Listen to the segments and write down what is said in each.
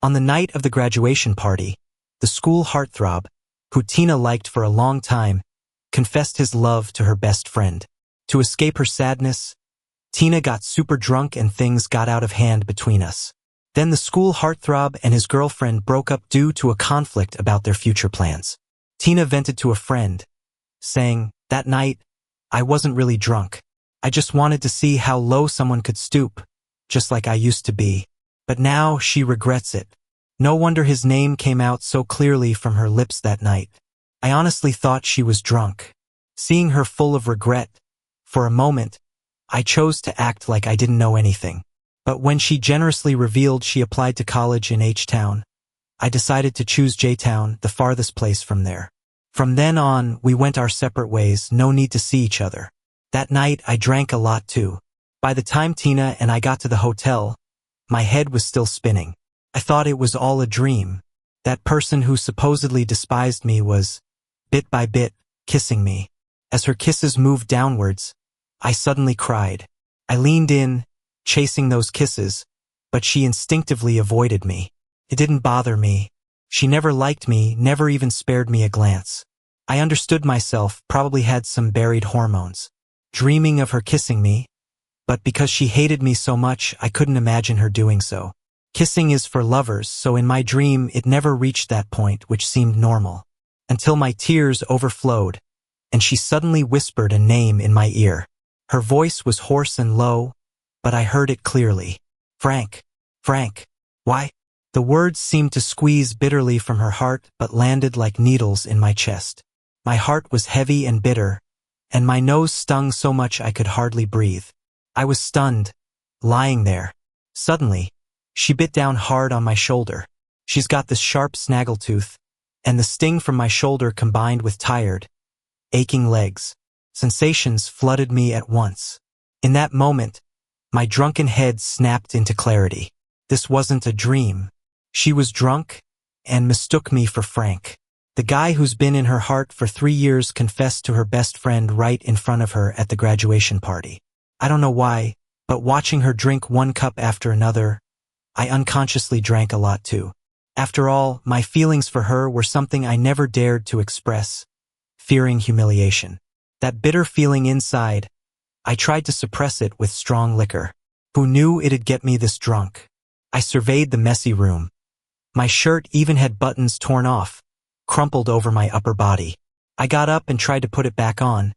On the night of the graduation party, the school heartthrob, who Tina liked for a long time, confessed his love to her best friend. To escape her sadness, Tina got super drunk and things got out of hand between us. Then the school heartthrob and his girlfriend broke up due to a conflict about their future plans. Tina vented to a friend, saying, "That night, I wasn't really drunk. I just wanted to see how low someone could stoop, just like I used to be." But now she regrets it. No wonder his name came out so clearly from her lips that night. I honestly thought she was drunk. Seeing her full of regret, for a moment, I chose to act like I didn't know anything. But when she generously revealed she applied to college in H-Town, I decided to choose J-Town, the farthest place from there. From then on, we went our separate ways, no need to see each other. That night, I drank a lot too. By the time Tina and I got to the hotel, my head was still spinning. I thought it was all a dream. That person who supposedly despised me was, bit by bit, kissing me. As her kisses moved downwards, I suddenly cried. I leaned in, chasing those kisses, but she instinctively avoided me. It didn't bother me. She never liked me, never even spared me a glance. I understood myself, probably had some buried hormones. Dreaming of her kissing me, but because she hated me so much, I couldn't imagine her doing so. Kissing is for lovers, so in my dream it never reached that point, which seemed normal. Until my tears overflowed, and she suddenly whispered a name in my ear. Her voice was hoarse and low, but I heard it clearly. "Frank. Frank. Why?" The words seemed to squeeze bitterly from her heart, but landed like needles in my chest. My heart was heavy and bitter, and my nose stung so much I could hardly breathe. I was stunned, lying there. Suddenly, she bit down hard on my shoulder. She's got this sharp snaggletooth, and the sting from my shoulder combined with tired, aching legs. Sensations flooded me at once. In that moment, my drunken head snapped into clarity. This wasn't a dream. She was drunk and mistook me for Frank. The guy who's been in her heart for 3 years confessed to her best friend right in front of her at the graduation party. I don't know why, but watching her drink one cup after another, I unconsciously drank a lot too. After all, my feelings for her were something I never dared to express, fearing humiliation. That bitter feeling inside, I tried to suppress it with strong liquor. Who knew it'd get me this drunk? I surveyed the messy room. My shirt even had buttons torn off, crumpled over my upper body. I got up and tried to put it back on,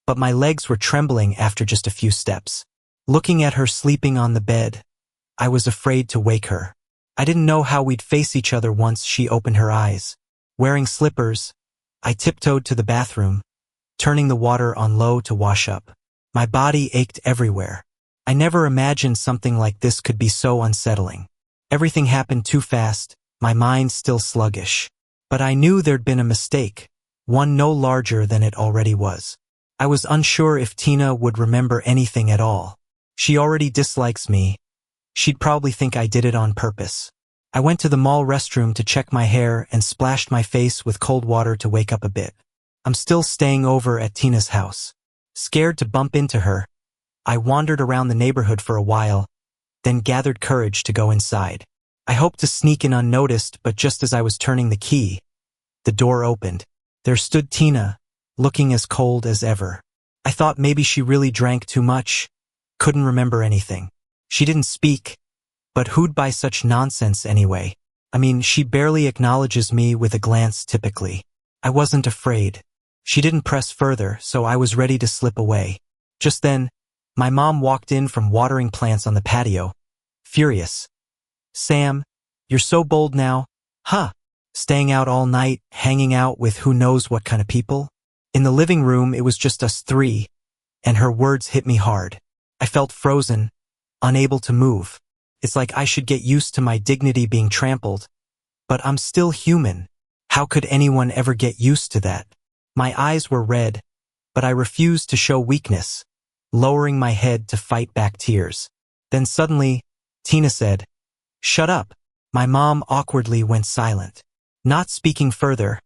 but my legs were trembling after just a few steps. Looking at her sleeping on the bed, I was afraid to wake her. I didn't know how we'd face each other once she opened her eyes. Wearing slippers, I tiptoed to the bathroom, turning the water on low to wash up. My body ached everywhere. I never imagined something like this could be so unsettling. Everything happened too fast, my mind still sluggish. But I knew there'd been a mistake, one no larger than it already was. I was unsure if Tina would remember anything at all. She already dislikes me. She'd probably think I did it on purpose. I went to the mall restroom to check my hair and splashed my face with cold water to wake up a bit. I'm still staying over at Tina's house. Scared to bump into her, I wandered around the neighborhood for a while, then gathered courage to go inside. I hoped to sneak in unnoticed, but just as I was turning the key, the door opened. There stood Tina, looking as cold as ever. I thought maybe she really drank too much, couldn't remember anything. She didn't speak, but who'd buy such nonsense anyway? I mean, she barely acknowledges me with a glance typically. I wasn't afraid. She didn't press further, so I was ready to slip away. Just then, my mom walked in from watering plants on the patio, furious. "Sam, you're so bold now, huh? Staying out all night, hanging out with who knows what kind of people?" In the living room, it was just us three, and her words hit me hard. I felt frozen, unable to move. It's like I should get used to my dignity being trampled, but I'm still human. How could anyone ever get used to that? My eyes were red, but I refused to show weakness, lowering my head to fight back tears. Then suddenly, Tina said, "Shut up." My mom awkwardly went silent. Not speaking further,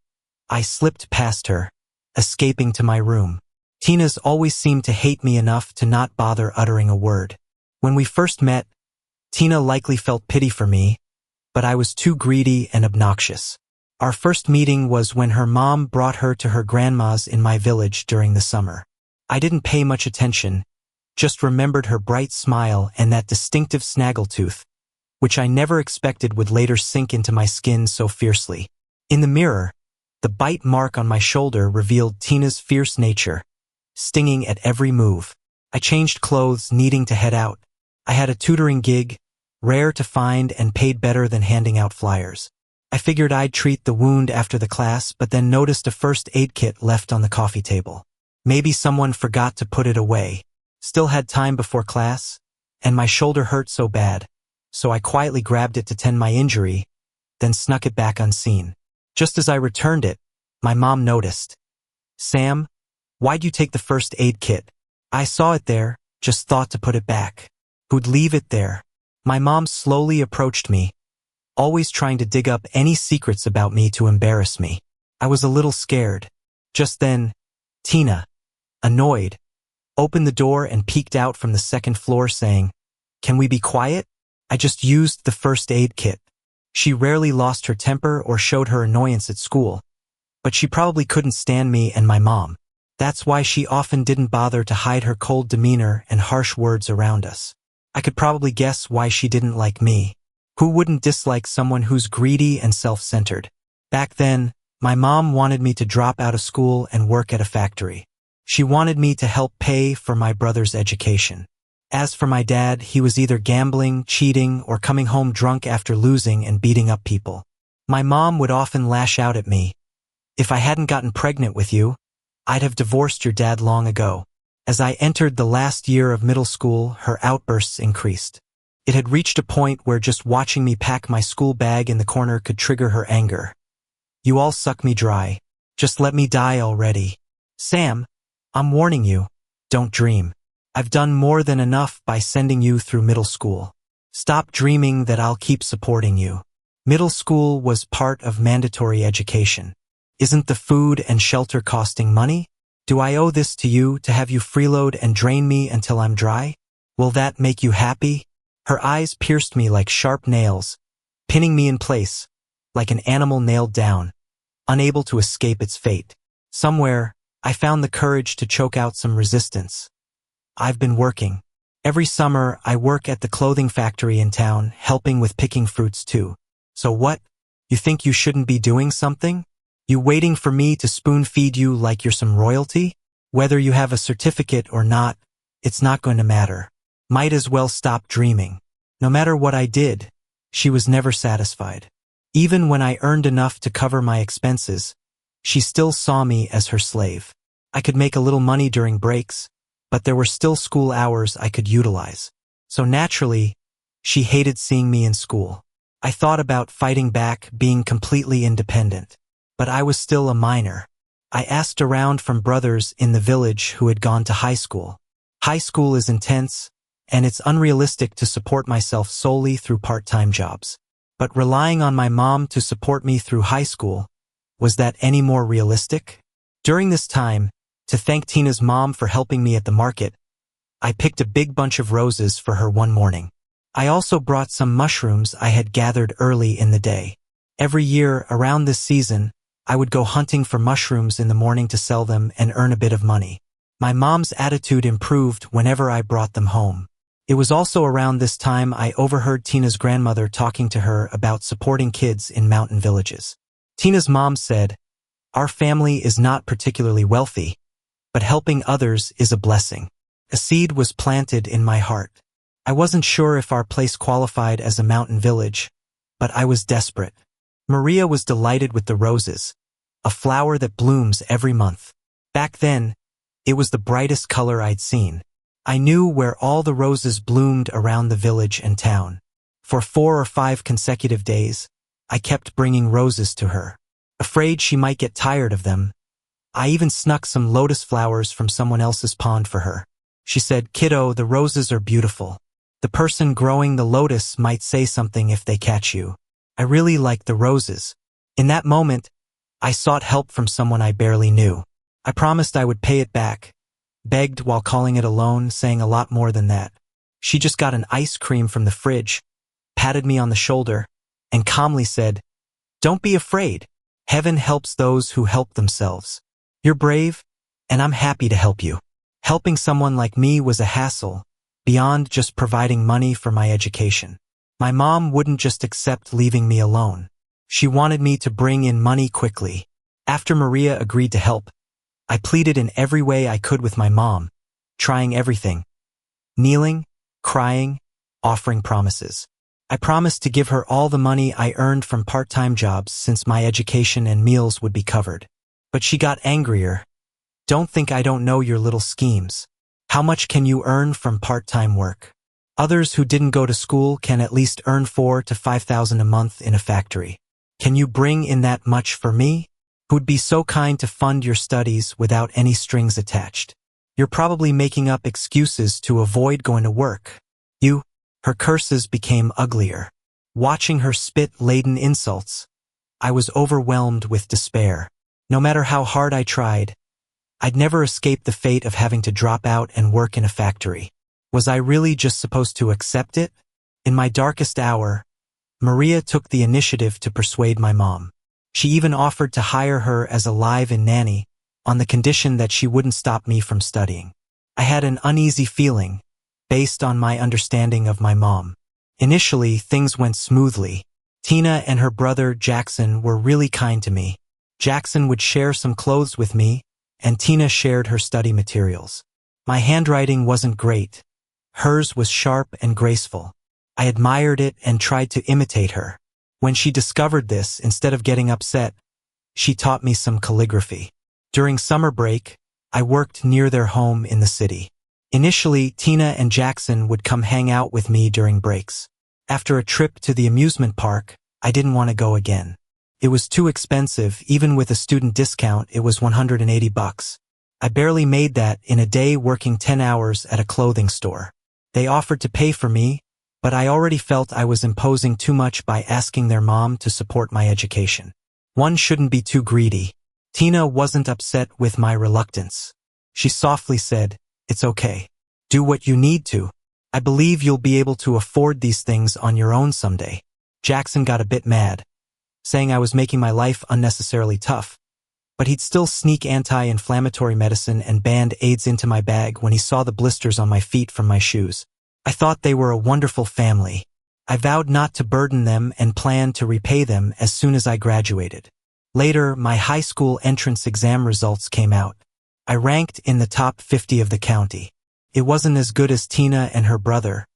I slipped past her, escaping to my room. Tina's always seemed to hate me enough to not bother uttering a word. When we first met, Tina likely felt pity for me, but I was too greedy and obnoxious. Our first meeting was when her mom brought her to her grandma's in my village during the summer. I didn't pay much attention, just remembered her bright smile and that distinctive snaggletooth, which I never expected would later sink into my skin so fiercely. In the mirror, the bite mark on my shoulder revealed Tina's fierce nature, stinging at every move. I changed clothes, needing to head out. I had a tutoring gig, rare to find and paid better than handing out flyers. I figured I'd treat the wound after the class, but then noticed a first aid kit left on the coffee table. Maybe someone forgot to put it away. Still had time before class, and my shoulder hurt so bad, so I quietly grabbed it to tend my injury, then snuck it back unseen. Just as I returned it, my mom noticed. "Sam, why'd you take the first aid kit?" "I saw it there, just thought to put it back." "Who'd leave it there?" My mom slowly approached me, always trying to dig up any secrets about me to embarrass me. I was a little scared. Just then, Tina, annoyed, opened the door and peeked out from the second floor saying, "Can we be quiet? I just used the first aid kit." She rarely lost her temper or showed her annoyance at school, but she probably couldn't stand me and my mom. That's why she often didn't bother to hide her cold demeanor and harsh words around us. I could probably guess why she didn't like me. Who wouldn't dislike someone who's greedy and self-centered? Back then, my mom wanted me to drop out of school and work at a factory. She wanted me to help pay for my brother's education. As for my dad, he was either gambling, cheating, or coming home drunk after losing and beating up people. My mom would often lash out at me. "If I hadn't gotten pregnant with you, I'd have divorced your dad long ago." As I entered the last year of middle school, her outbursts increased. It had reached a point where just watching me pack my school bag in the corner could trigger her anger. "You all suck me dry. Just let me die already. Sam, I'm warning you, don't dream. I've done more than enough by sending you through middle school. Stop dreaming that I'll keep supporting you." Middle school was part of mandatory education. Isn't the food and shelter costing money? Do I owe this to you to have you freeload and drain me until I'm dry? Will that make you happy? Her eyes pierced me like sharp nails, pinning me in place, like an animal nailed down, unable to escape its fate. Somewhere, I found the courage to choke out some resistance. "I've been working. Every summer, I work at the clothing factory in town, helping with picking fruits too. So what? You think you shouldn't be doing something? You waiting for me to spoon-feed you like you're some royalty? Whether you have a certificate or not, it's not going to matter. Might as well stop dreaming." No matter what I did, she was never satisfied. Even when I earned enough to cover my expenses, she still saw me as her slave. I could make a little money during breaks, but there were still school hours I could utilize. So naturally, she hated seeing me in school. I thought about fighting back, being completely independent. But I was still a minor. I asked around from brothers in the village who had gone to high school. High school is intense, and it's unrealistic to support myself solely through part-time jobs. But relying on my mom to support me through high school, was that any more realistic? During this time, to thank Tina's mom for helping me at the market, I picked a big bunch of roses for her one morning. I also brought some mushrooms I had gathered early in the day. Every year, around this season, I would go hunting for mushrooms in the morning to sell them and earn a bit of money. My mom's attitude improved whenever I brought them home. It was also around this time I overheard Tina's grandmother talking to her about supporting kids in mountain villages. Tina's mom said, "Our family is not particularly wealthy, but helping others is a blessing." A seed was planted in my heart. I wasn't sure if our place qualified as a mountain village, but I was desperate. Maria was delighted with the roses, a flower that blooms every month. Back then, it was the brightest color I'd seen. I knew where all the roses bloomed around the village and town. For 4 or 5 consecutive days, I kept bringing roses to her. Afraid she might get tired of them, I even snuck some lotus flowers from someone else's pond for her. She said, "Kiddo, the roses are beautiful. The person growing the lotus might say something if they catch you." I really liked the roses. In that moment, I sought help from someone I barely knew. I promised I would pay it back, begged while calling it a loan, saying a lot more than that. She just got an ice cream from the fridge, patted me on the shoulder, and calmly said, "Don't be afraid. Heaven helps those who help themselves. You're brave, and I'm happy to help you." Helping someone like me was a hassle, beyond just providing money for my education. My mom wouldn't just accept leaving me alone. She wanted me to bring in money quickly. After Maria agreed to help, I pleaded in every way I could with my mom, trying everything. Kneeling, crying, offering promises. I promised to give her all the money I earned from part-time jobs since my education and meals would be covered. But she got angrier. "Don't think I don't know your little schemes. How much can you earn from part-time work? Others who didn't go to school can at least earn $4,000 to $5,000 a month in a factory. Can you bring in that much for me, who'd be so kind to fund your studies without any strings attached? You're probably making up excuses to avoid going to work. You." Her curses became uglier. Watching her spit-laden insults, I was overwhelmed with despair. No matter how hard I tried, I'd never escape the fate of having to drop out and work in a factory. Was I really just supposed to accept it? In my darkest hour, Maria took the initiative to persuade my mom. She even offered to hire her as a live-in nanny on the condition that she wouldn't stop me from studying. I had an uneasy feeling, based on my understanding of my mom. Initially, things went smoothly. Tina and her brother Jackson were really kind to me. Jackson would share some clothes with me, and Tina shared her study materials. My handwriting wasn't great. Hers was sharp and graceful. I admired it and tried to imitate her. When she discovered this, instead of getting upset, she taught me some calligraphy. During summer break, I worked near their home in the city. Initially, Tina and Jackson would come hang out with me during breaks. After a trip to the amusement park, I didn't want to go again. It was too expensive. Even with a student discount, it was $180. I barely made that in a day working 10 hours at a clothing store. They offered to pay for me, but I already felt I was imposing too much by asking their mom to support my education. One shouldn't be too greedy. Tina wasn't upset with my reluctance. She softly said, "It's okay. Do what you need to. I believe you'll be able to afford these things on your own someday." Jackson got a bit mad, saying I was making my life unnecessarily tough, but he'd still sneak anti-inflammatory medicine and Band-Aids into my bag when he saw the blisters on my feet from my shoes. I thought they were a wonderful family. I vowed not to burden them and planned to repay them as soon as I graduated. Later, my high school entrance exam results came out. I ranked in the top 50 of the county. It wasn't as good as Tina and her brother,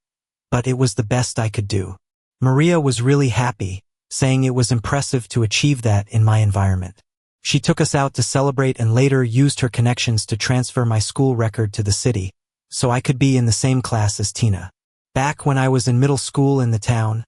but it was the best I could do. Maria was really happy, saying it was impressive to achieve that in my environment. She took us out to celebrate and later used her connections to transfer my school record to the city, so I could be in the same class as Tina. Back when I was in middle school in the town,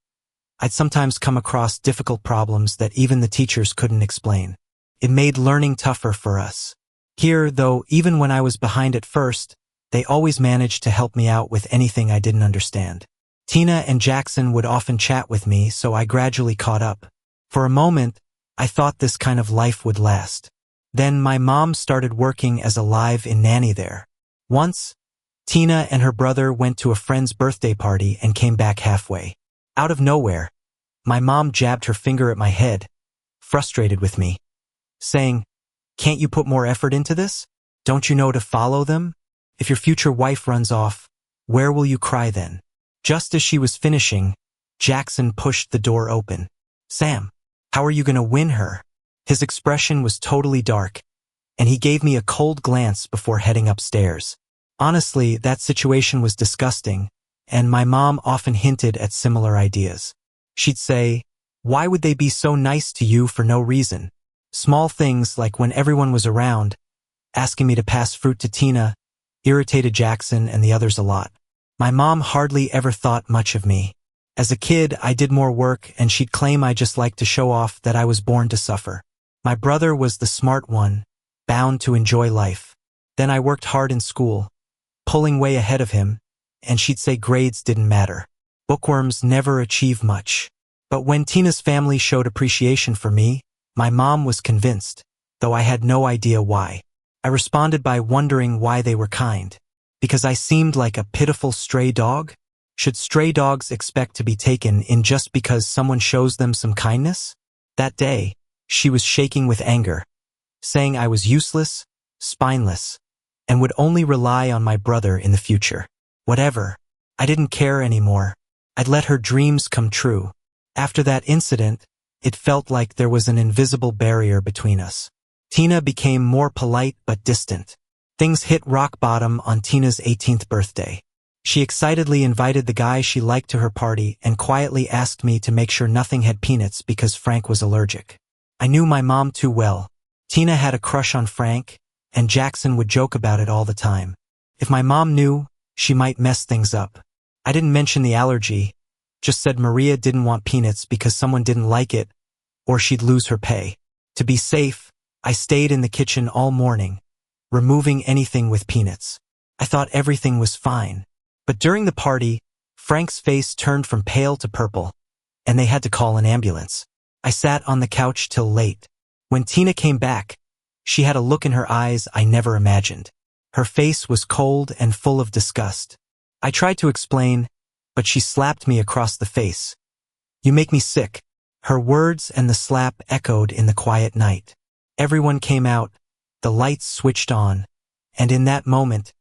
I'd sometimes come across difficult problems that even the teachers couldn't explain. It made learning tougher for us. Here, though, even when I was behind at first, they always managed to help me out with anything I didn't understand. Tina and Jackson would often chat with me, so I gradually caught up. For a moment, I thought this kind of life would last. Then my mom started working as a live-in nanny there. Once, Tina and her brother went to a friend's birthday party and came back halfway. Out of nowhere, my mom jabbed her finger at my head, frustrated with me, saying, "Can't you put more effort into this? Don't you know to follow them? If your future wife runs off, where will you cry then?" Just as she was finishing, Jackson pushed the door open. "Sam, how are you going to win her?" His expression was totally dark, and he gave me a cold glance before heading upstairs. Honestly, that situation was disgusting, and my mom often hinted at similar ideas. She'd say, "Why would they be so nice to you for no reason?" Small things like when everyone was around, asking me to pass fruit to Tina, irritated Jackson and the others a lot. My mom hardly ever thought much of me. As a kid, I did more work, and she'd claim I just liked to show off that I was born to suffer. My brother was the smart one, bound to enjoy life. Then I worked hard in school, pulling way ahead of him, and she'd say grades didn't matter. Bookworms never achieve much. But when Tina's family showed appreciation for me, my mom was convinced, though I had no idea why. I responded by wondering why they were kind. Because I seemed like a pitiful stray dog? Should stray dogs expect to be taken in just because someone shows them some kindness? That day, she was shaking with anger, saying I was useless, spineless, and would only rely on my brother in the future. Whatever. I didn't care anymore. I'd let her dreams come true. After that incident, it felt like there was an invisible barrier between us. Tina became more polite but distant. Things hit rock bottom on Tina's 18th birthday. She excitedly invited the guy she liked to her party and quietly asked me to make sure nothing had peanuts because Frank was allergic. I knew my mom too well. Tina had a crush on Frank, and Jackson would joke about it all the time. If my mom knew, she might mess things up. I didn't mention the allergy, just said Maria didn't want peanuts because someone didn't like it, or she'd lose her pay. To be safe, I stayed in the kitchen all morning, removing anything with peanuts. I thought everything was fine. But during the party, Frank's face turned from pale to purple, and they had to call an ambulance. I sat on the couch till late. When Tina came back, she had a look in her eyes I never imagined. Her face was cold and full of disgust. I tried to explain, but she slapped me across the face. "You make me sick." Her words and the slap echoed in the quiet night. Everyone came out, the lights switched on, and in that moment,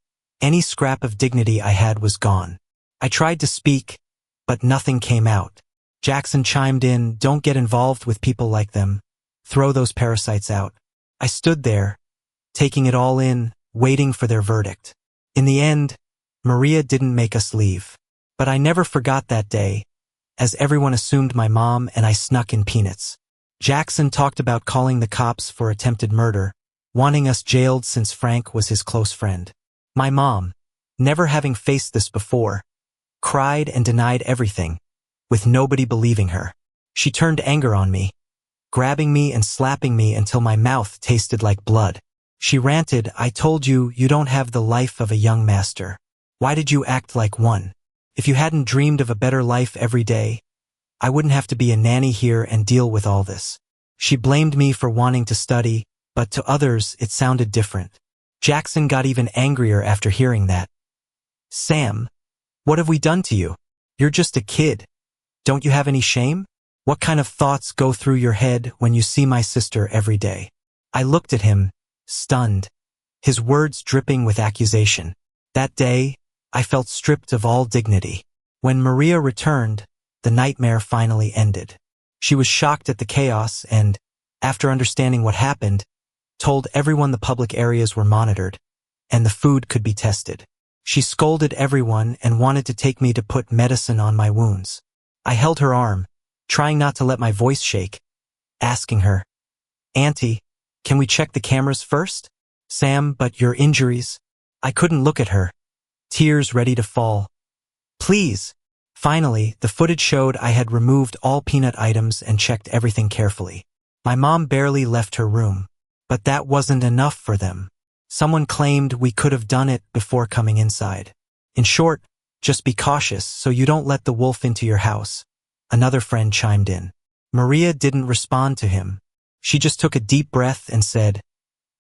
any scrap of dignity I had was gone. I tried to speak, but nothing came out. Jackson chimed in, "Don't get involved with people like them. Throw those parasites out." I stood there, taking it all in, waiting for their verdict. In the end, Maria didn't make us leave. But I never forgot that day, as everyone assumed my mom and I snuck in peanuts. Jackson talked about calling the cops for attempted murder, wanting us jailed since Frank was his close friend. My mom, never having faced this before, cried and denied everything, with nobody believing her. She turned anger on me, grabbing me and slapping me until my mouth tasted like blood. She ranted, "I told you, you don't have the life of a young master. Why did you act like one? If you hadn't dreamed of a better life every day, I wouldn't have to be a nanny here and deal with all this." She blamed me for wanting to study, but to others it sounded different. Jackson got even angrier after hearing that. "Sam, what have we done to you? You're just a kid. Don't you have any shame? What kind of thoughts go through your head when you see my sister every day?" I looked at him, stunned, his words dripping with accusation. That day, I felt stripped of all dignity. When Maria returned, the nightmare finally ended. She was shocked at the chaos and, after understanding what happened, told everyone the public areas were monitored, and the food could be tested. She scolded everyone and wanted to take me to put medicine on my wounds. I held her arm, trying not to let my voice shake, asking her, "Auntie, can we check the cameras first?" "Sam, but your injuries." I couldn't look at her, tears ready to fall. "Please." Finally, the footage showed I had removed all peanut items and checked everything carefully. My mom barely left her room. But that wasn't enough for them. Someone claimed we could have done it before coming inside. "In short, just be cautious so you don't let the wolf into your house," another friend chimed in. Maria didn't respond to him. She just took a deep breath and said,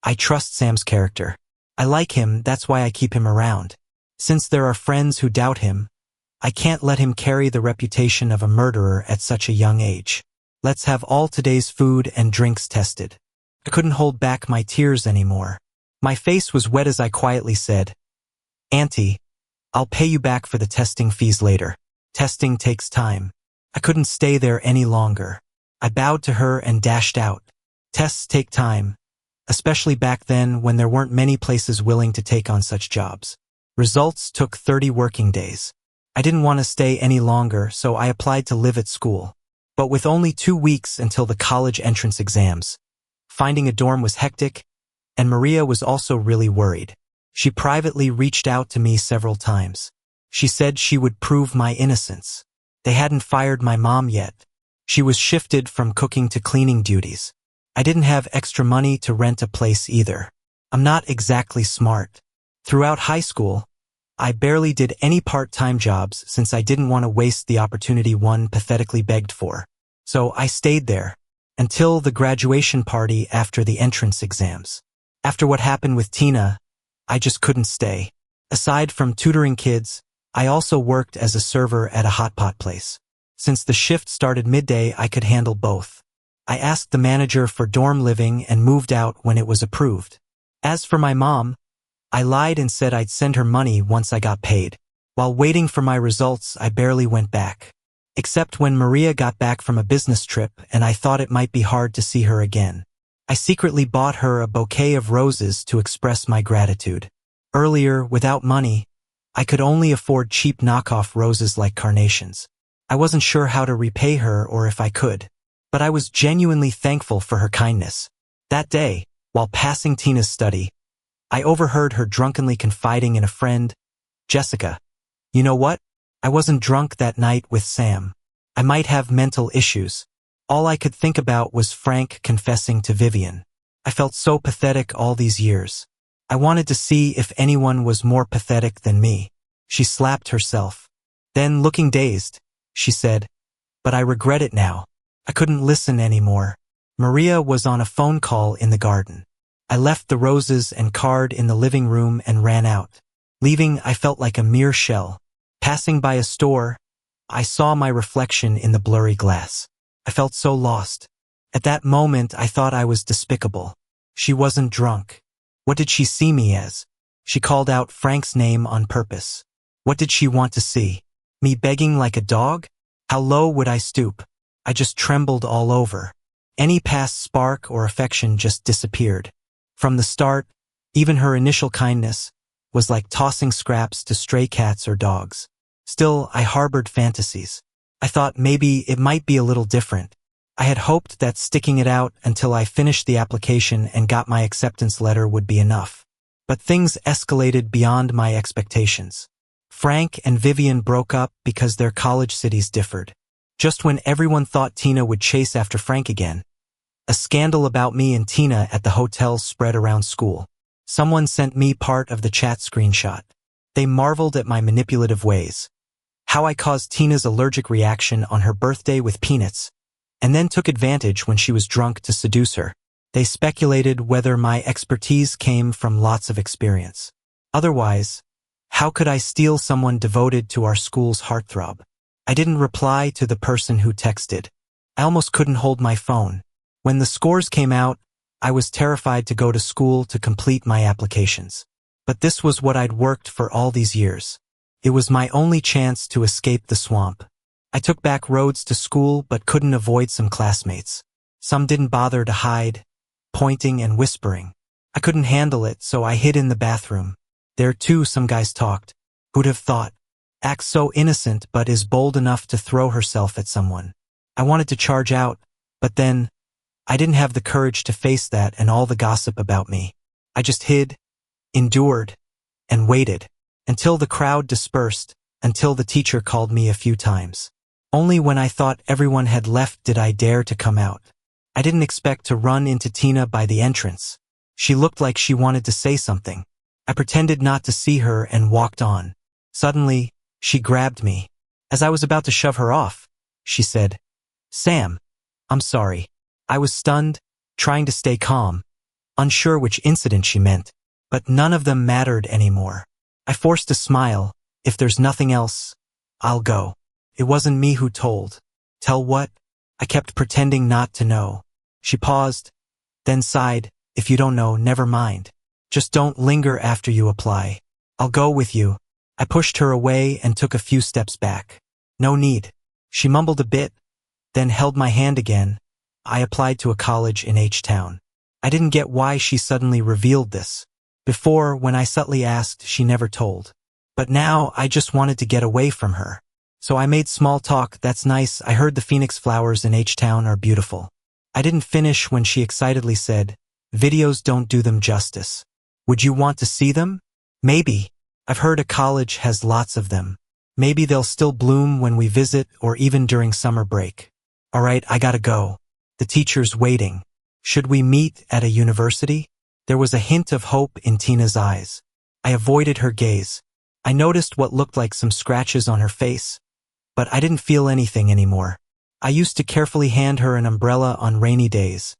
"I trust Sam's character. I like him, that's why I keep him around. Since there are friends who doubt him, I can't let him carry the reputation of a murderer at such a young age. Let's have all today's food and drinks tested." I couldn't hold back my tears anymore. My face was wet as I quietly said, "Auntie, I'll pay you back for the testing fees later. Testing takes time." I couldn't stay there any longer. I bowed to her and dashed out. Tests take time, especially back then when there weren't many places willing to take on such jobs. Results took 30 working days. I didn't want to stay any longer, so I applied to live at school. But with only 2 weeks until the college entrance exams, finding a dorm was hectic, and Maria was also really worried. She privately reached out to me several times. She said she would prove my innocence. They hadn't fired my mom yet. She was shifted from cooking to cleaning duties. I didn't have extra money to rent a place either. I'm not exactly smart. Throughout high school, I barely did any part-time jobs since I didn't want to waste the opportunity one pathetically begged for. So I stayed there until the graduation party after the entrance exams. After what happened with Tina, I just couldn't stay. Aside from tutoring kids, I also worked as a server at a hot pot place. Since the shift started midday, I could handle both. I asked the manager for dorm living and moved out when it was approved. As for my mom, I lied and said I'd send her money once I got paid. While waiting for my results, I barely went back. Except when Maria got back from a business trip and I thought it might be hard to see her again. I secretly bought her a bouquet of roses to express my gratitude. Earlier, without money, I could only afford cheap knockoff roses like carnations. I wasn't sure how to repay her or if I could, but I was genuinely thankful for her kindness. That day, while passing Tina's study, I overheard her drunkenly confiding in a friend, Jessica, "You know what? I wasn't drunk that night with Sam. I might have mental issues." All I could think about was Frank confessing to Vivian. I felt so pathetic all these years. I wanted to see if anyone was more pathetic than me. She slapped herself. Then, looking dazed, she said, "But I regret it now. I couldn't listen anymore." Maria was on a phone call in the garden. I left the roses and card in the living room and ran out. Leaving, I felt like a mere shell. Passing by a store, I saw my reflection in the blurry glass. I felt so lost. At that moment, I thought I was despicable. She wasn't drunk. What did she see me as? She called out Frank's name on purpose. What did she want to see? Me begging like a dog? How low would I stoop? I just trembled all over. Any past spark or affection just disappeared. From the start, even her initial kindness was like tossing scraps to stray cats or dogs. Still, I harbored fantasies. I thought maybe it might be a little different. I had hoped that sticking it out until I finished the application and got my acceptance letter would be enough. But things escalated beyond my expectations. Frank and Vivian broke up because their college cities differed. Just when everyone thought Tina would chase after Frank again, a scandal about me and Tina at the hotel spread around school. Someone sent me part of the chat screenshot. They marveled at my manipulative ways. How I caused Tina's allergic reaction on her birthday with peanuts, and then took advantage when she was drunk to seduce her. They speculated whether my expertise came from lots of experience. Otherwise, how could I steal someone devoted to our school's heartthrob? I didn't reply to the person who texted. I almost couldn't hold my phone. When the scores came out, I was terrified to go to school to complete my applications. But this was what I'd worked for all these years. It was my only chance to escape the swamp. I took back roads to school but couldn't avoid some classmates. Some didn't bother to hide, pointing and whispering. I couldn't handle it, so I hid in the bathroom. There too some guys talked. Who'd have thought? Acts so innocent but is bold enough to throw herself at someone. I wanted to charge out, but then I didn't have the courage to face that and all the gossip about me. I just hid, endured, and waited. Until the crowd dispersed, until the teacher called me a few times. Only when I thought everyone had left did I dare to come out. I didn't expect to run into Tina by the entrance. She looked like she wanted to say something. I pretended not to see her and walked on. Suddenly, she grabbed me. As I was about to shove her off, she said, "Sam, I'm sorry." I was stunned, trying to stay calm, unsure which incident she meant, but none of them mattered anymore. I forced a smile. If there's nothing else, I'll go. It wasn't me who told. Tell what? I kept pretending not to know. She paused, then sighed, "If you don't know, never mind. Just don't linger after you apply. I'll go with you." I pushed her away and took a few steps back. "No need." She mumbled a bit, then held my hand again. I applied to a college in H-Town. I didn't get why she suddenly revealed this. Before, when I subtly asked, she never told. But now, I just wanted to get away from her. So I made small talk. "That's nice. I heard the phoenix flowers in H-Town are beautiful." I didn't finish when she excitedly said, "Videos don't do them justice. Would you want to see them?" "Maybe. I've heard a college has lots of them. Maybe they'll still bloom when we visit or even during summer break." "All right, I gotta go. The teacher's waiting. Should we meet at a university?" There was a hint of hope in Tina's eyes. I avoided her gaze. I noticed what looked like some scratches on her face, but I didn't feel anything anymore. I used to carefully hand her an umbrella on rainy days,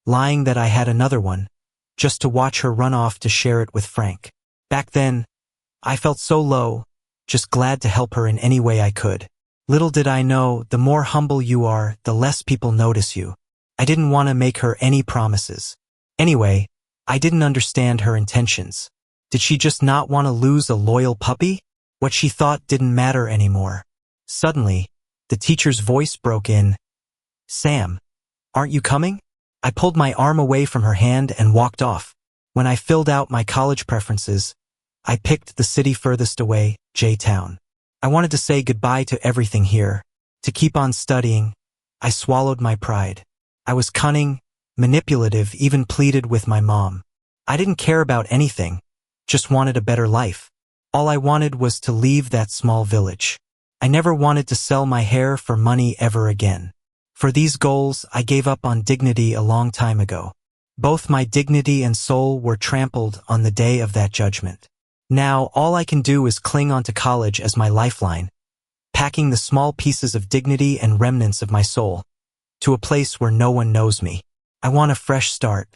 lying that I had another one, just to watch her run off to share it with Frank. Back then, I felt so low, just glad to help her in any way I could. Little did I know, the more humble you are, the less people notice you. I didn't want to make her any promises. Anyway, I didn't understand her intentions. Did she just not want to lose a loyal puppy? What she thought didn't matter anymore. Suddenly, the teacher's voice broke in. Sam, aren't you coming? I pulled my arm away from her hand and walked off. When I filled out my college preferences, I picked the city furthest away, J-Town. I wanted to say goodbye to everything here, to keep on studying. I swallowed my pride. I was cunning, manipulative, even pleaded with my mom. I didn't care about anything, just wanted a better life. All I wanted was to leave that small village. I never wanted to sell my hair for money ever again. For these goals, I gave up on dignity a long time ago. Both my dignity and soul were trampled on the day of that judgment. Now, all I can do is cling onto college as my lifeline, packing the small pieces of dignity and remnants of my soul to a place where no one knows me. I want a fresh start.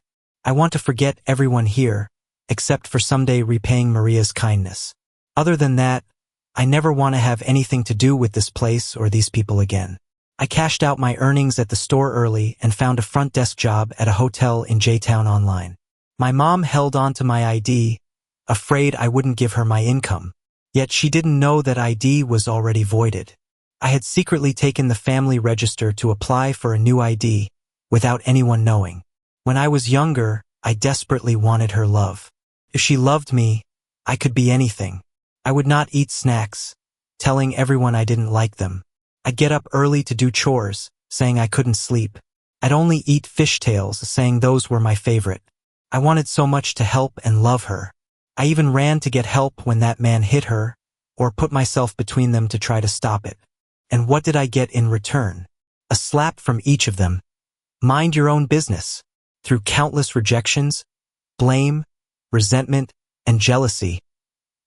I want to forget everyone here, except for someday repaying Maria's kindness. Other than that, I never want to have anything to do with this place or these people again. I cashed out my earnings at the store early and found a front desk job at a hotel in J-Town online. My mom held on to my ID, afraid I wouldn't give her my income. Yet she didn't know that ID was already voided. I had secretly taken the family register to apply for a new ID, without anyone knowing. When I was younger, I desperately wanted her love. If she loved me, I could be anything. I would not eat snacks, telling everyone I didn't like them. I'd get up early to do chores, saying I couldn't sleep. I'd only eat fishtails, saying those were my favorite. I wanted so much to help and love her. I even ran to get help when that man hit her, or put myself between them to try to stop it. And what did I get in return? A slap from each of them. Mind your own business. Through countless rejections, blame, resentment, and jealousy,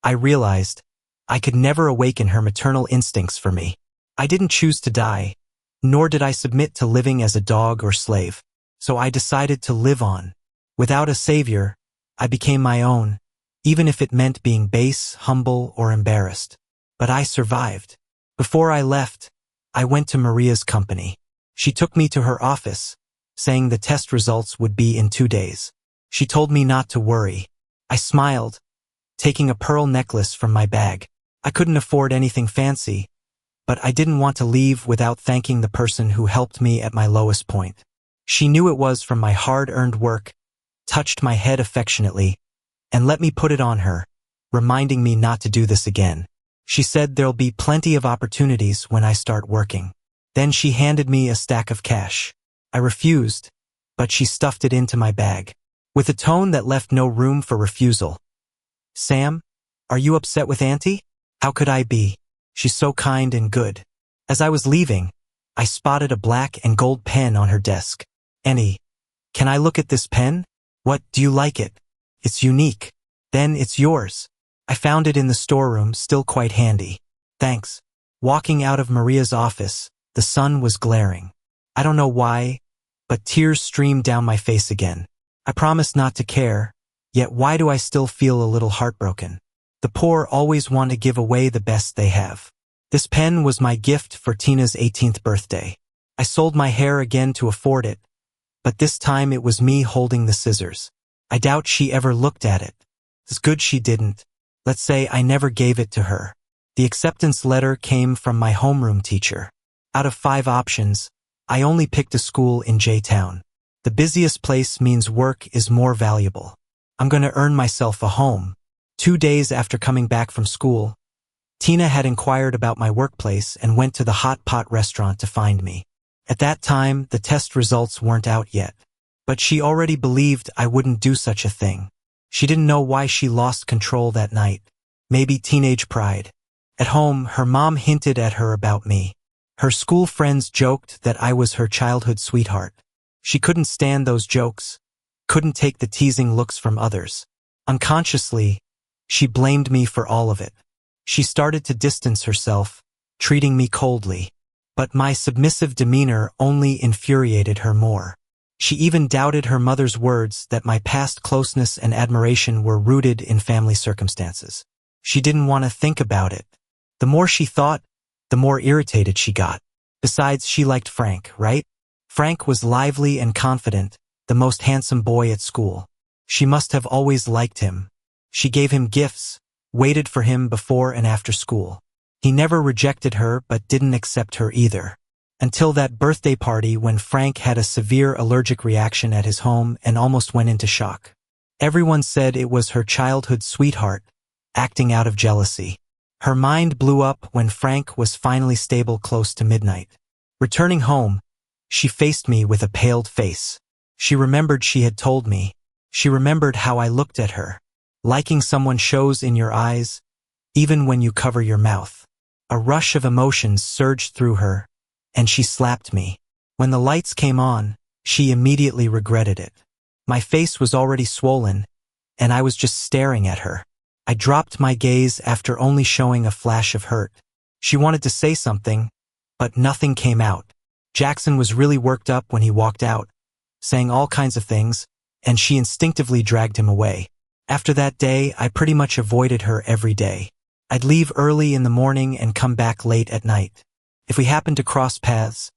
I realized I could never awaken her maternal instincts for me. I didn't choose to die, nor did I submit to living as a dog or slave. So I decided to live on. Without a savior, I became my own, even if it meant being base, humble, or embarrassed. But I survived. Before I left, I went to Maria's company. She took me to her office, saying the test results would be in 2 days. She told me not to worry. I smiled, taking a pearl necklace from my bag. I couldn't afford anything fancy, but I didn't want to leave without thanking the person who helped me at my lowest point. She knew it was from my hard-earned work, touched my head affectionately, and let me put it on her, reminding me not to do this again. She said there'll be plenty of opportunities when I start working. Then she handed me a stack of cash. I refused, but she stuffed it into my bag, with a tone that left no room for refusal. Sam, are you upset with Auntie? How could I be? She's so kind and good. As I was leaving, I spotted a black and gold pen on her desk. Annie, can I look at this pen? What, do you like it? It's unique. Then it's yours. I found it in the storeroom, still quite handy. Thanks. Walking out of Maria's office, the sun was glaring. I don't know why, but tears streamed down my face again. I promised not to care, yet why do I still feel a little heartbroken? The poor always want to give away the best they have. This pen was my gift for Tina's 18th birthday. I sold my hair again to afford it, but this time it was me holding the scissors. I doubt she ever looked at it. It's good she didn't. Let's say I never gave it to her. The acceptance letter came from my homeroom teacher. Out of 5 options, I only picked a school in J-Town. The busiest place means work is more valuable. I'm going to earn myself a home. 2 days after coming back from school, Tina had inquired about my workplace and went to the hot pot restaurant to find me. At that time, the test results weren't out yet, but she already believed I wouldn't do such a thing. She didn't know why she lost control that night. Maybe teenage pride. At home, her mom hinted at her about me. Her school friends joked that I was her childhood sweetheart. She couldn't stand those jokes, couldn't take the teasing looks from others. Unconsciously, she blamed me for all of it. She started to distance herself, treating me coldly. But my submissive demeanor only infuriated her more. She even doubted her mother's words that my past closeness and admiration were rooted in family circumstances. She didn't want to think about it. The more she thought, the more irritated she got. Besides, she liked Frank, right? Frank was lively and confident, the most handsome boy at school. She must have always liked him. She gave him gifts, waited for him before and after school. He never rejected her but didn't accept her either. Until that birthday party when Frank had a severe allergic reaction at his home and almost went into shock. Everyone said it was her childhood sweetheart, acting out of jealousy. Her mind blew up when Frank was finally stable close to midnight. Returning home, she faced me with a paled face. She remembered she had told me. She remembered how I looked at her. Liking someone shows in your eyes, even when you cover your mouth. A rush of emotions surged through her, and she slapped me. When the lights came on, she immediately regretted it. My face was already swollen, and I was just staring at her. I dropped my gaze after only showing a flash of hurt. She wanted to say something, but nothing came out. Jackson was really worked up when he walked out, saying all kinds of things, and she instinctively dragged him away. After that day, I pretty much avoided her every day. I'd leave early in the morning and come back late at night. If we happened to cross paths,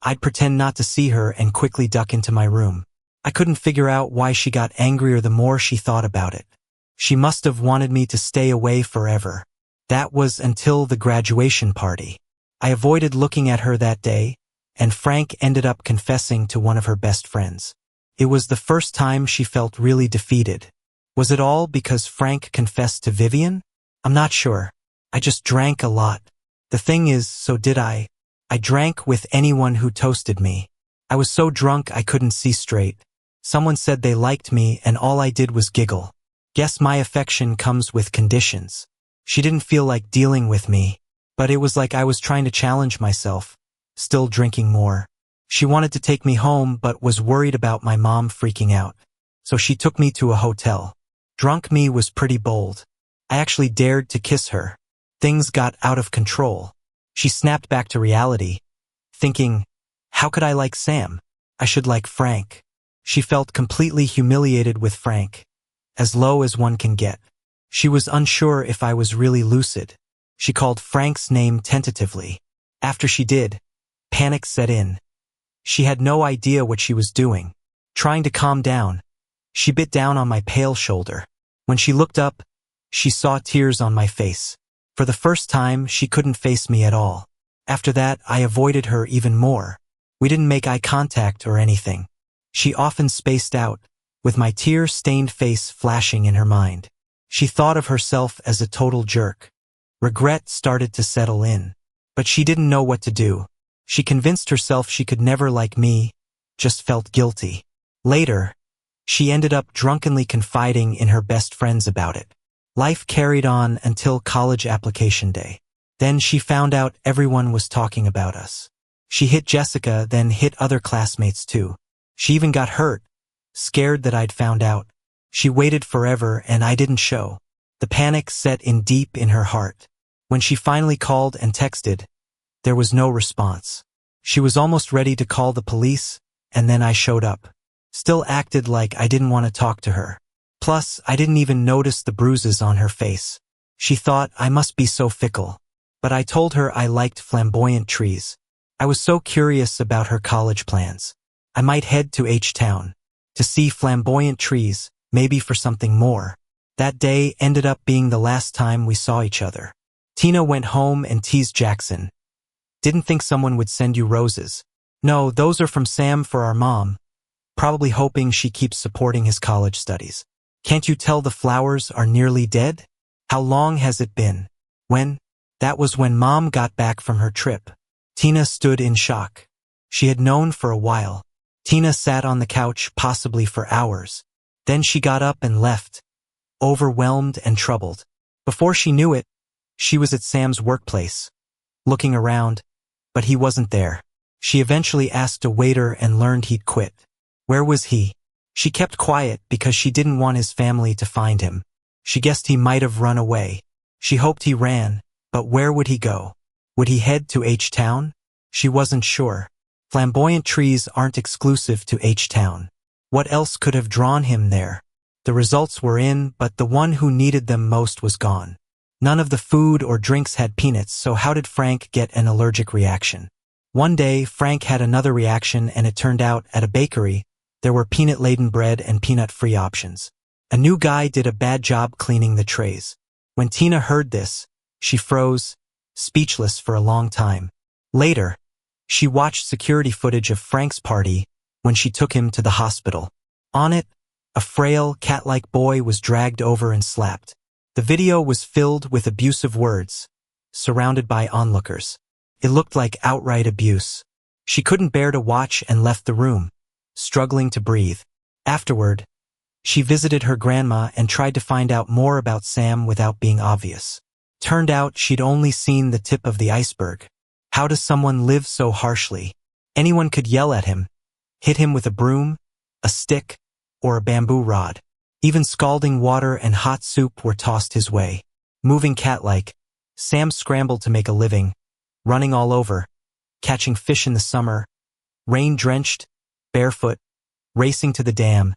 I'd pretend not to see her and quickly duck into my room. I couldn't figure out why she got angrier the more she thought about it. She must have wanted me to stay away forever. That was until the graduation party. I avoided looking at her that day, and Frank ended up confessing to one of her best friends. It was the first time she felt really defeated. Was it all because Frank confessed to Vivian? I'm not sure. I just drank a lot. The thing is, so did I. I drank with anyone who toasted me. I was so drunk I couldn't see straight. Someone said they liked me and all I did was giggle. Guess my affection comes with conditions. She didn't feel like dealing with me, but it was like I was trying to challenge myself, still drinking more. She wanted to take me home but was worried about my mom freaking out. So she took me to a hotel. Drunk me was pretty bold. I actually dared to kiss her. Things got out of control. She snapped back to reality, thinking, how could I like Sam? I should like Frank. She felt completely humiliated with Frank, as low as one can get. She was unsure if I was really lucid. She called Frank's name tentatively. After she did, panic set in. She had no idea what she was doing. Trying to calm down, she bit down on my pale shoulder. When she looked up, she saw tears on my face. For the first time, she couldn't face me at all. After that, I avoided her even more. We didn't make eye contact or anything. She often spaced out, with my tear-stained face flashing in her mind. She thought of herself as a total jerk. Regret started to settle in. But she didn't know what to do. She convinced herself she could never like me, just felt guilty. Later, she ended up drunkenly confiding in her best friends about it. Life carried on until college application day. Then she found out everyone was talking about us. She hit Jessica, then hit other classmates too. She even got hurt, scared that I'd found out. She waited forever and I didn't show. The panic set in deep in her heart. When she finally called and texted, there was no response. She was almost ready to call the police, and then I showed up. Still acted like I didn't want to talk to her. Plus, I didn't even notice the bruises on her face. She thought I must be so fickle. But I told her I liked flamboyant trees. I was so curious about her college plans. I might head to H-Town to see flamboyant trees, maybe for something more. That day ended up being the last time we saw each other. Tina went home and teased Jackson. Didn't think someone would send you roses. No, those are from Sam for our mom. Probably hoping she keeps supporting his college studies. Can't you tell the flowers are nearly dead? How long has it been? When? That was when Mom got back from her trip. Tina stood in shock. She had known for a while. Tina sat on the couch, possibly for hours. Then she got up and left, overwhelmed and troubled. Before she knew it, she was at Sam's workplace, looking around, but he wasn't there. She eventually asked a waiter and learned he'd quit. Where was he? She kept quiet because she didn't want his family to find him. She guessed he might have run away. She hoped he ran, but where would he go? Would he head to H-Town? She wasn't sure. Flamboyant trees aren't exclusive to H-Town. What else could have drawn him there? The results were in, but the one who needed them most was gone. None of the food or drinks had peanuts, so how did Frank get an allergic reaction? One day, Frank had another reaction, and it turned out, at a bakery, there were peanut-laden bread and peanut-free options. A new guy did a bad job cleaning the trays. When Tina heard this, she froze, speechless for a long time. Later, she watched security footage of Frank's party when she took him to the hospital. On it, a frail, cat-like boy was dragged over and slapped. The video was filled with abusive words, surrounded by onlookers. It looked like outright abuse. She couldn't bear to watch and left the room, struggling to breathe. Afterward, she visited her grandma and tried to find out more about Sam without being obvious. Turned out she'd only seen the tip of the iceberg. How does someone live so harshly? Anyone could yell at him, hit him with a broom, a stick, or a bamboo rod. Even scalding water and hot soup were tossed his way. Moving cat-like, Sam scrambled to make a living, running all over, catching fish in the summer, rain-drenched, barefoot, racing to the dam,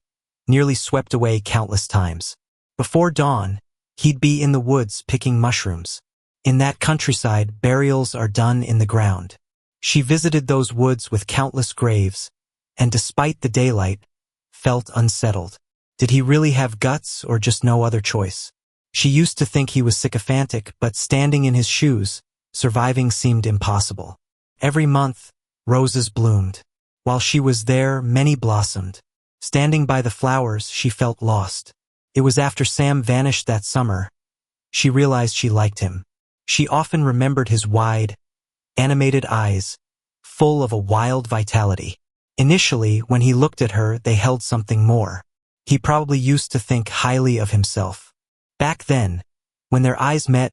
nearly swept away countless times. Before dawn, he'd be in the woods picking mushrooms. In that countryside, burials are done in the ground. She visited those woods with countless graves, and despite the daylight, felt unsettled. Did he really have guts or just no other choice? She used to think he was sycophantic, but standing in his shoes, surviving seemed impossible. Every month, roses bloomed. While she was there, many blossomed. Standing by the flowers, she felt lost. It was after Sam vanished that summer, she realized she liked him. She often remembered his wide, animated eyes, full of a wild vitality. Initially, when he looked at her, they held something more. He probably used to think highly of himself. Back then, when their eyes met,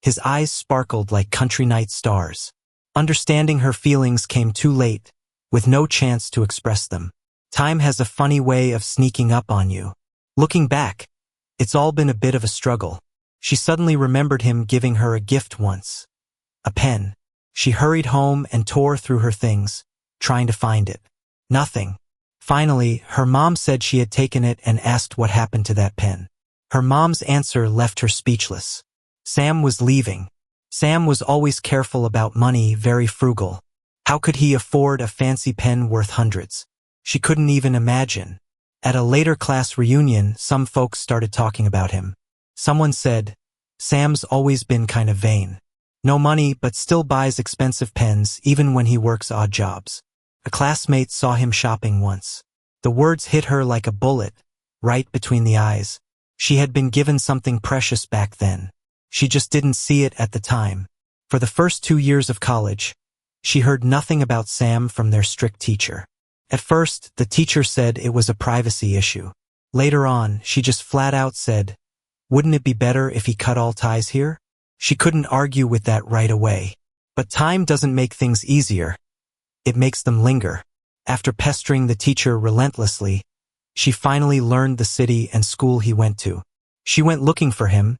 his eyes sparkled like country night stars. Understanding her feelings came too late, with no chance to express them. Time has a funny way of sneaking up on you. Looking back, it's all been a bit of a struggle. She suddenly remembered him giving her a gift once. A pen. She hurried home and tore through her things, trying to find it. Nothing. Finally, her mom said she had taken it and asked what happened to that pen. Her mom's answer left her speechless. Sam was leaving. Sam was always careful about money, very frugal. How could he afford a fancy pen worth hundreds? She couldn't even imagine. At a later class reunion, some folks started talking about him. Someone said, "Sam's always been kind of vain. No money, but still buys expensive pens even when he works odd jobs." A classmate saw him shopping once. The words hit her like a bullet, right between the eyes. She had been given something precious back then. She just didn't see it at the time. For the first 2 years of college, she heard nothing about Sam from their strict teacher. At first, the teacher said it was a privacy issue. Later on, she just flat out said, "Wouldn't it be better if he cut all ties here?" She couldn't argue with that right away. But time doesn't make things easier. It makes them linger. After pestering the teacher relentlessly, she finally learned the city and school he went to. She went looking for him,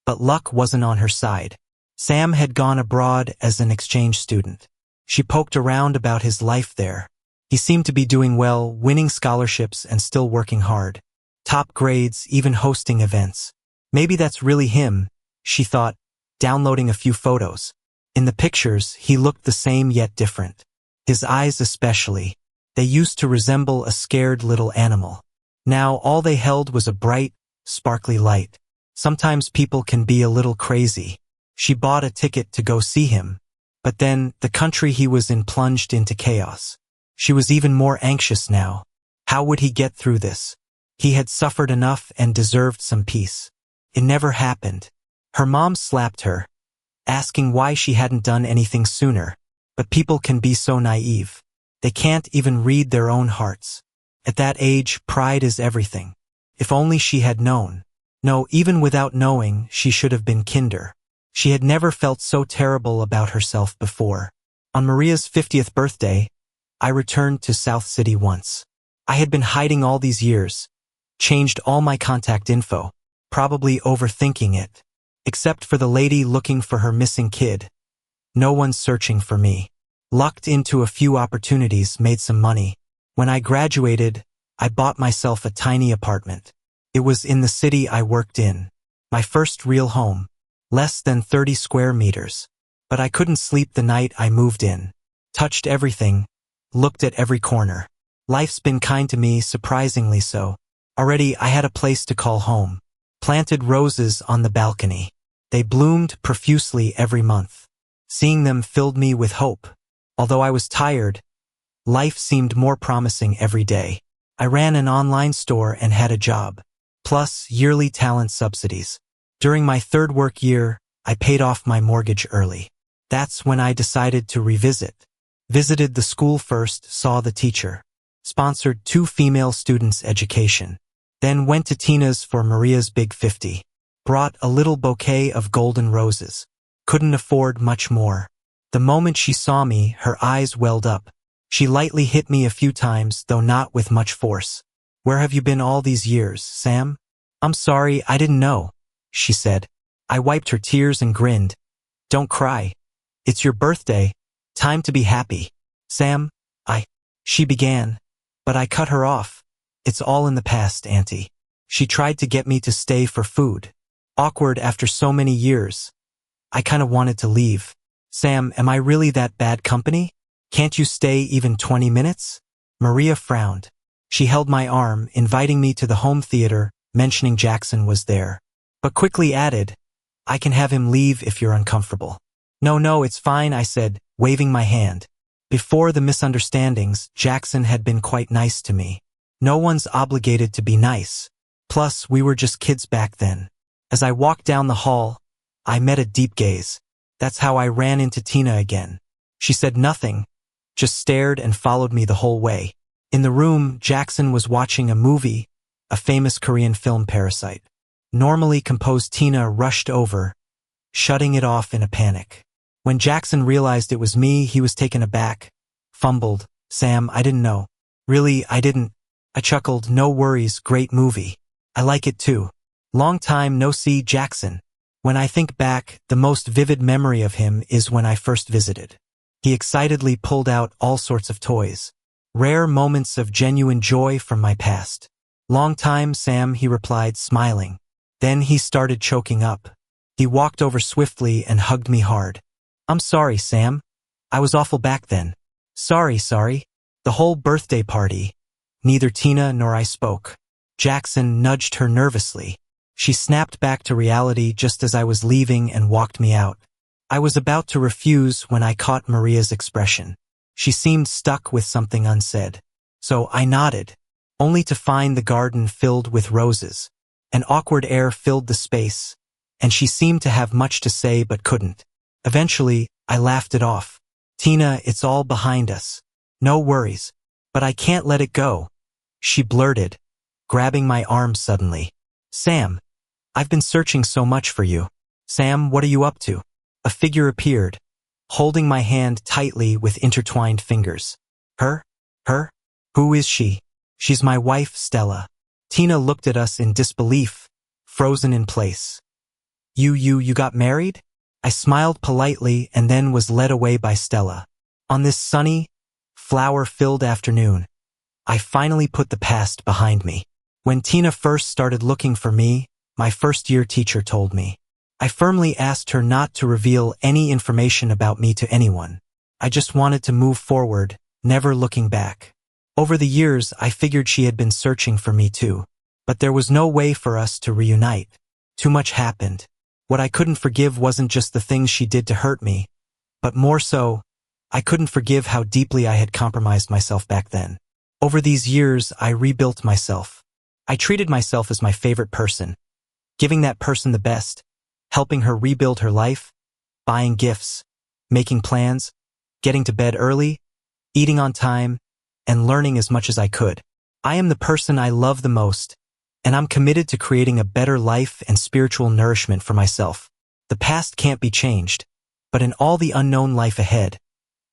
but luck wasn't on her side. Sam had gone abroad as an exchange student. She poked around about his life there. He seemed to be doing well, winning scholarships and still working hard. Top grades, even hosting events. Maybe that's really him, she thought, downloading a few photos. In the pictures, he looked the same yet different. His eyes especially. They used to resemble a scared little animal. Now all they held was a bright, sparkly light. Sometimes people can be a little crazy. She bought a ticket to go see him. But then, the country he was in plunged into chaos. She was even more anxious now. How would he get through this? He had suffered enough and deserved some peace. It never happened. Her mom slapped her, asking why she hadn't done anything sooner. But people can be so naive. They can't even read their own hearts. At that age, pride is everything. If only she had known. No, even without knowing, she should have been kinder. She had never felt so terrible about herself before. On Maria's 50th birthday, I returned to South City once. I had been hiding all these years, changed all my contact info, probably overthinking it. Except for the lady looking for her missing kid. No one's searching for me. Lucked into a few opportunities, made some money. When I graduated, I bought myself a tiny apartment. It was in the city I worked in. My first real home. Less than 30 square meters. But I couldn't sleep the night I moved in. Touched everything, looked at every corner. Life's been kind to me, surprisingly so. Already I had a place to call home. Planted roses on the balcony. They bloomed profusely every month. Seeing them filled me with hope. Although I was tired, life seemed more promising every day. I ran an online store and had a job. Plus yearly talent subsidies. During my third work year, I paid off my mortgage early. That's when I decided to revisit. Visited the school first, saw the teacher. Sponsored 2 female students' education. Then went to Tina's for Maria's big 50. Brought a little bouquet of golden roses. Couldn't afford much more. The moment she saw me, her eyes welled up. She lightly hit me a few times, though not with much force. "Where have you been all these years, Sam?" "I'm sorry, I didn't know," she said. I wiped her tears and grinned. "Don't cry. It's your birthday. Time to be happy." "Sam, she began, but I cut her off. "It's all in the past, Auntie." She tried to get me to stay for food. Awkward after so many years. I kinda wanted to leave. "Sam, am I really that bad company? Can't you stay even 20 minutes? Maria frowned. She held my arm, inviting me to the home theater, mentioning Jackson was there. But quickly added, "I can have him leave if you're uncomfortable." No, it's fine," I said, waving my hand. Before the misunderstandings, Jackson had been quite nice to me. No one's obligated to be nice. Plus, we were just kids back then. As I walked down the hall, I met a deep gaze. That's how I ran into Tina again. She said nothing, just stared and followed me the whole way. In the room, Jackson was watching a movie, a famous Korean film, Parasite. Normally composed Tina rushed over, shutting it off in a panic. When Jackson realized it was me, he was taken aback, fumbled. "Sam, I didn't know." "Really, I didn't." I chuckled. "No worries, great movie. I like it too." Long time no see, Jackson. When I think back, the most vivid memory of him is when I first visited. He excitedly pulled out all sorts of toys. Rare moments of genuine joy from my past. "Long time, Sam," he replied, smiling. Then he started choking up. He walked over swiftly and hugged me hard. "I'm sorry, Sam. I was awful back then." Sorry. The whole birthday party. Neither Tina nor I spoke. Jackson nudged her nervously. She snapped back to reality just as I was leaving and walked me out. I was about to refuse when I caught Maria's expression. She seemed stuck with something unsaid. So I nodded, only to find the garden filled with roses. An awkward air filled the space, and she seemed to have much to say but couldn't. Eventually, I laughed it off. "Tina, it's all behind us. No worries. But I can't let it go," she blurted, grabbing my arm suddenly. "Sam, I've been searching so much for you." "Sam, what are you up to?" A figure appeared, holding my hand tightly with intertwined fingers. Her? Who is she?" "She's my wife, Stella." Tina looked at us in disbelief, frozen in place. You got married?" I smiled politely and then was led away by Stella. On this sunny, flower-filled afternoon, I finally put the past behind me. When Tina first started looking for me, my first-year teacher told me. I firmly asked her not to reveal any information about me to anyone. I just wanted to move forward, never looking back. Over the years, I figured she had been searching for me too. But there was no way for us to reunite. Too much happened. What I couldn't forgive wasn't just the things she did to hurt me, but more so, I couldn't forgive how deeply I had compromised myself back then. Over these years, I rebuilt myself. I treated myself as my favorite person, giving that person the best, helping her rebuild her life, buying gifts, making plans, getting to bed early, eating on time, and learning as much as I could. I am the person I love the most, and I'm committed to creating a better life and spiritual nourishment for myself. The past can't be changed, but in all the unknown life ahead,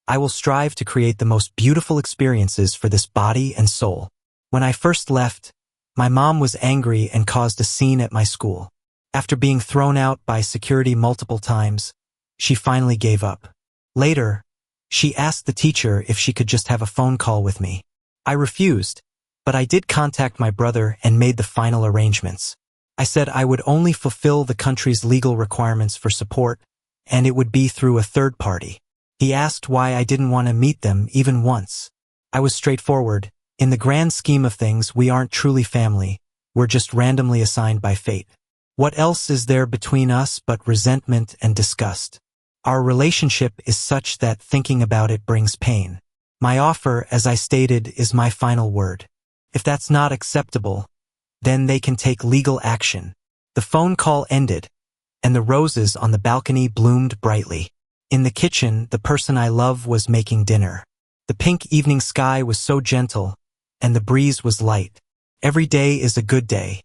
I will strive to create the most beautiful experiences for this body and soul. When I first left, my mom was angry and caused a scene at my school. After being thrown out by security multiple times, she finally gave up. Later, she asked the teacher if she could just have a phone call with me. I refused, but I did contact my brother and made the final arrangements. I said I would only fulfill the country's legal requirements for support, and it would be through a third party. He asked why I didn't want to meet them even once. I was straightforward. In the grand scheme of things, we aren't truly family. We're just randomly assigned by fate. What else is there between us but resentment and disgust? Our relationship is such that thinking about it brings pain. My offer, as I stated, is my final word. If that's not acceptable, then they can take legal action. The phone call ended, and the roses on the balcony bloomed brightly. In the kitchen, the person I love was making dinner. The pink evening sky was so gentle, and the breeze was light. Every day is a good day,